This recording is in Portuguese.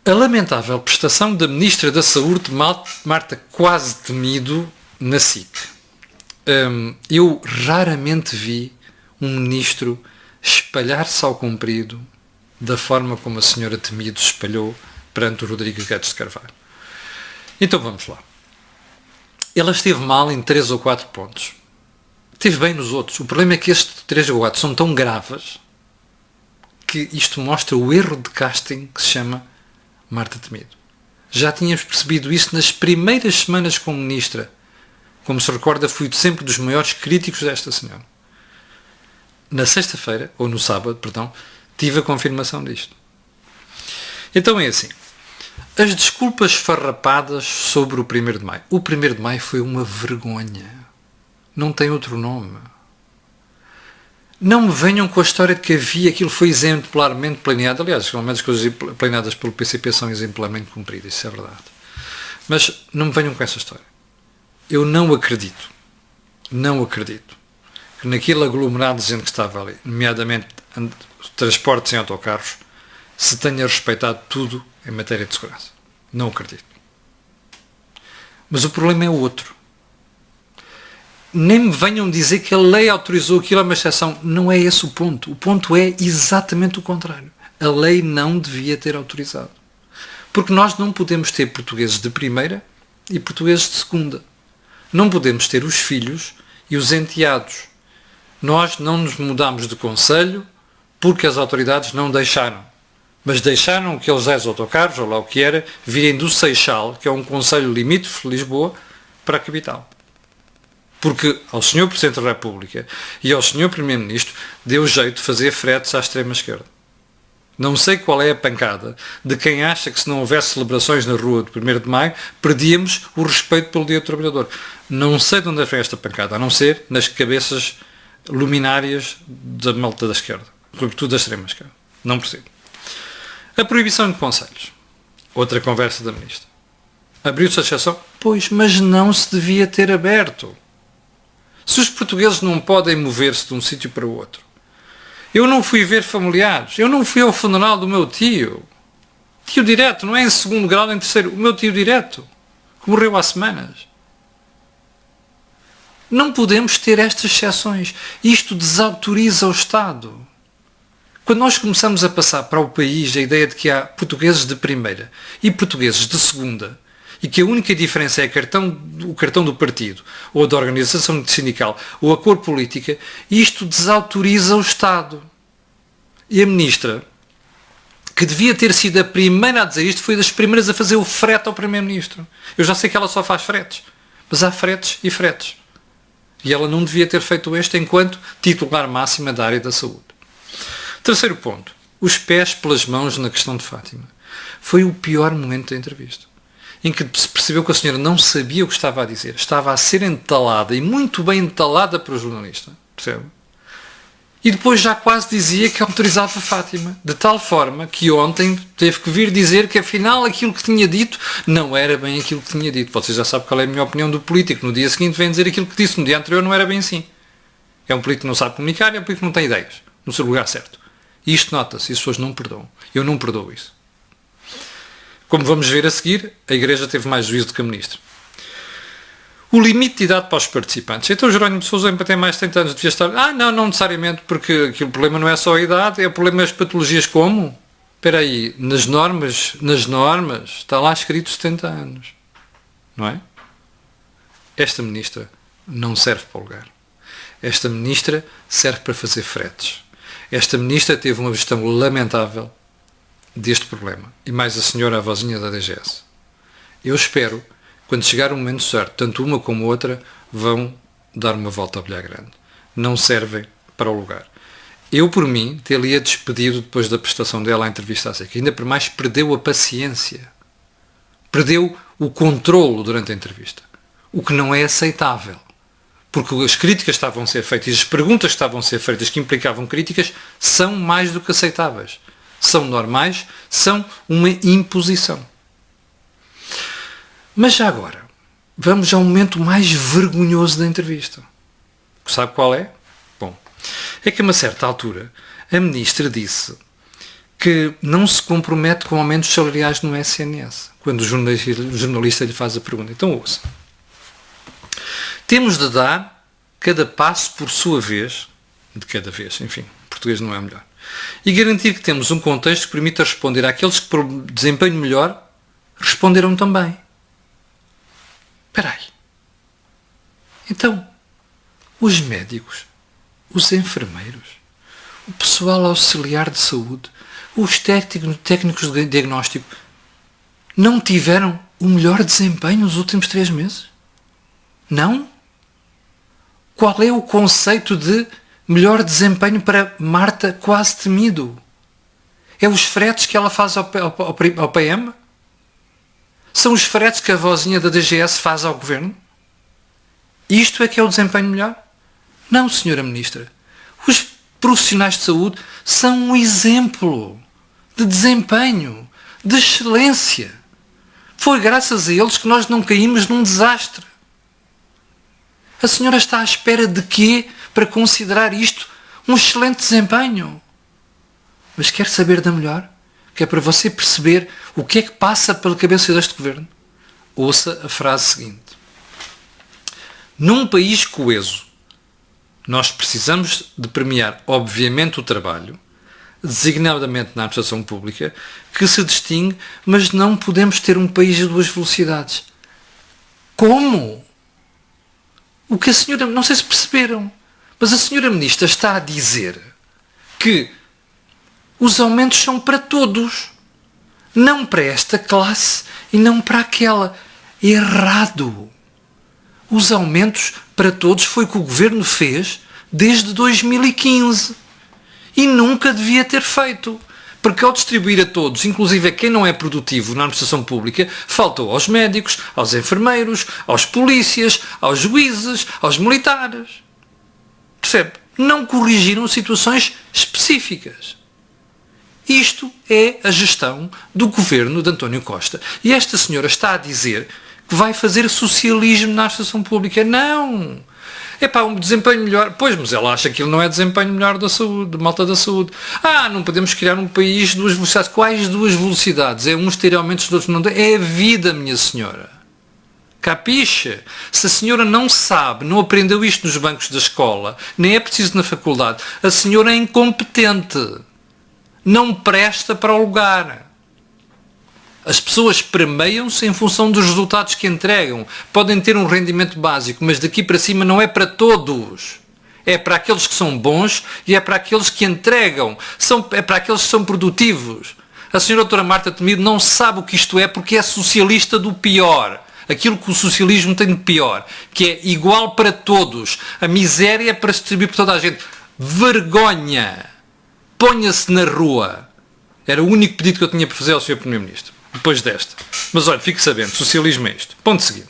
A lamentável prestação da Ministra da Saúde, Marta Quase Temido, na SIC. Eu raramente vi um ministro espalhar-se ao comprido da forma como a senhora Temido se espalhou perante o Rodrigo Guedes de Carvalho. Então vamos lá. Ela esteve mal em 3 ou 4 pontos. Esteve bem nos outros. O problema é que estes 3 ou 4 são tão graves que isto mostra o erro de casting que se chama Marta Temido. Já tínhamos percebido isso nas primeiras semanas como ministra. Como se recorda, fui sempre dos maiores críticos desta senhora. Na sexta-feira, ou no sábado, perdão, tive a confirmação disto. Então é assim. As desculpas farrapadas sobre o 1º de maio. O 1º de maio foi uma vergonha. Não tem outro nome. Não me venham com a história de que aquilo foi exemplarmente planeado. Aliás, normalmente as coisas planeadas pelo PCP são exemplarmente cumpridas, isso é verdade. Mas não me venham com essa história. Eu não acredito que naquele aglomerado de gente que estava ali, nomeadamente transportes em autocarros, se tenha respeitado tudo em matéria de segurança. Não acredito. Mas o problema é outro. Nem me venham dizer que a lei autorizou aquilo a uma exceção. Não é esse o ponto. O ponto é exatamente o contrário. A lei não devia ter autorizado. Porque nós não podemos ter portugueses de primeira e portugueses de segunda. Não podemos ter os filhos e os enteados. Nós não nos mudámos de concelho porque as autoridades não deixaram. Mas deixaram que aqueles 10 autocarros, ou lá o que era, virem do Seixal, que é um concelho limítrofe de Lisboa, para a capital. Porque ao Sr. Presidente da República e ao Sr. Primeiro-Ministro deu jeito de fazer fretes à extrema-esquerda. Não sei qual é a pancada de quem acha que se não houvesse celebrações na rua do 1º de maio, perdíamos o respeito pelo Dia do Trabalhador. Não sei de onde vem esta pancada, a não ser nas cabeças luminárias da malta da esquerda, sobretudo da extrema-esquerda. Não percebo. A proibição de conselhos. Outra conversa da Ministra. Abriu-se a exceção? Pois, mas não se devia ter aberto. Se os portugueses não podem mover-se de um sítio para o outro. Eu não fui ver familiares. Eu não fui ao funeral do meu tio. Tio direto, não é em 2º grau nem em 3º. O meu tio direto, que morreu há semanas. Não podemos ter estas exceções. Isto desautoriza o Estado. Quando nós começamos a passar para o país a ideia de que há portugueses de primeira e portugueses de segunda, e que a única diferença é o cartão do partido, ou da organização sindical, ou a cor política, isto desautoriza o Estado. E a Ministra, que devia ter sido a primeira a dizer isto, foi das primeiras a fazer o frete ao Primeiro-Ministro. Eu já sei que ela só faz fretes, mas há fretes e fretes. E ela não devia ter feito este enquanto titular máxima da área da saúde. Terceiro ponto, os pés pelas mãos na questão de Fátima. Foi o pior momento da entrevista, em que se percebeu que a senhora não sabia o que estava a dizer, estava a ser entalada, e muito bem entalada para o jornalista, percebe? E depois já quase dizia que autorizava Fátima, de tal forma que ontem teve que vir dizer que afinal aquilo que tinha dito não era bem aquilo que tinha dito. Vocês já sabem qual é a minha opinião do político. No dia seguinte vem dizer aquilo que disse no dia anterior não era bem assim. É um político que não sabe comunicar, é um político que não tem ideias, no seu lugar certo. E isto nota-se, e as pessoas não perdoam. Eu não perdoo isso. Como vamos ver a seguir, a Igreja teve mais juízo do que a Ministra. O limite de idade para os participantes. Então o Jerónimo de Sousa tem mais de 70 anos, devia estar... não necessariamente, porque o problema não é só a idade, é o problema das patologias como? Espera aí, nas normas, está lá escrito 70 anos. Não é? Esta Ministra não serve para o lugar. Esta Ministra serve para fazer fretes. Esta Ministra teve uma gestão lamentável deste problema. E mais a senhora, a vozinha da DGS. Eu espero, quando chegar o momento certo, tanto uma como outra vão dar uma volta ao bilhar grande. Não servem para o lugar. Eu, por mim, teria despedido depois da prestação dela à entrevista à SIC. Ainda por mais, perdeu a paciência. Perdeu o controlo durante a entrevista. O que não é aceitável. Porque as críticas estavam a ser feitas e as perguntas que estavam a ser feitas que implicavam críticas são mais do que aceitáveis. São normais, são uma imposição. Mas já agora, vamos ao momento mais vergonhoso da entrevista. Sabe qual é? Bom, é que a uma certa altura a Ministra disse que não se compromete com aumentos salariais no SNS, quando o jornalista lhe faz a pergunta. Então ouça. Temos de dar cada passo por sua vez, de cada vez, enfim, português não é melhor, e garantir que temos um contexto que permita responder àqueles que, por desempenho melhor, responderam também. Espera aí. Então, os médicos, os enfermeiros, o pessoal auxiliar de saúde, os técnicos de diagnóstico, não tiveram o melhor desempenho nos últimos 3 meses? Não? Qual é o conceito de melhor desempenho para Marta Quase Temido? É os fretes que ela faz ao PM? São os fretes que a vozinha da DGS faz ao governo? Isto é que é o desempenho melhor? Não, senhora Ministra. Os profissionais de saúde são um exemplo de desempenho, de excelência. Foi graças a eles que nós não caímos num desastre. A senhora está à espera de quê para considerar isto um excelente desempenho? Mas quer saber da melhor? Que é para você perceber o que é que passa pela cabeça deste governo. Ouça a frase seguinte. Num país coeso, nós precisamos de premiar, obviamente, o trabalho, designadamente na administração pública, que se distingue, mas não podemos ter um país de 2 velocidades. Como? O que a senhora... Não sei se perceberam, mas a senhora Ministra está a dizer que os aumentos são para todos, não para esta classe e não para aquela. Errado. Os aumentos para todos foi o que o Governo fez desde 2015 e nunca devia ter feito, porque ao distribuir a todos, inclusive a quem não é produtivo na administração pública, faltou aos médicos, aos enfermeiros, aos polícias, aos juízes, aos militares. Percebe? Não corrigiram situações específicas. Isto é a gestão do governo de António Costa. E esta senhora está a dizer que vai fazer socialismo na administração pública. Não! É pá, um desempenho melhor. Pois, mas ela acha que ele não é desempenho melhor da saúde, de malta da saúde. Não podemos criar um país de 2 velocidades. Quais 2 velocidades? É uns ter aumentos, os outros não têm. É a vida, minha senhora. Capixa? Se a senhora não sabe, não aprendeu isto nos bancos da escola, nem é preciso na faculdade, a senhora é incompetente. Não presta para o lugar. As pessoas premiam-se em função dos resultados que entregam. Podem ter um rendimento básico, mas daqui para cima não é para todos. É para aqueles que são bons e é para aqueles que entregam. É para aqueles que são produtivos. A senhora doutora Marta Temido não sabe o que isto é porque é socialista do pior. Aquilo que o socialismo tem de pior, que é igual para todos. A miséria é para se distribuir por toda a gente. Vergonha! Ponha-se na rua. Era o único pedido que eu tinha para fazer ao Sr. Primeiro-Ministro. Depois desta. Mas olha, fique sabendo, socialismo é isto. Ponto seguinte.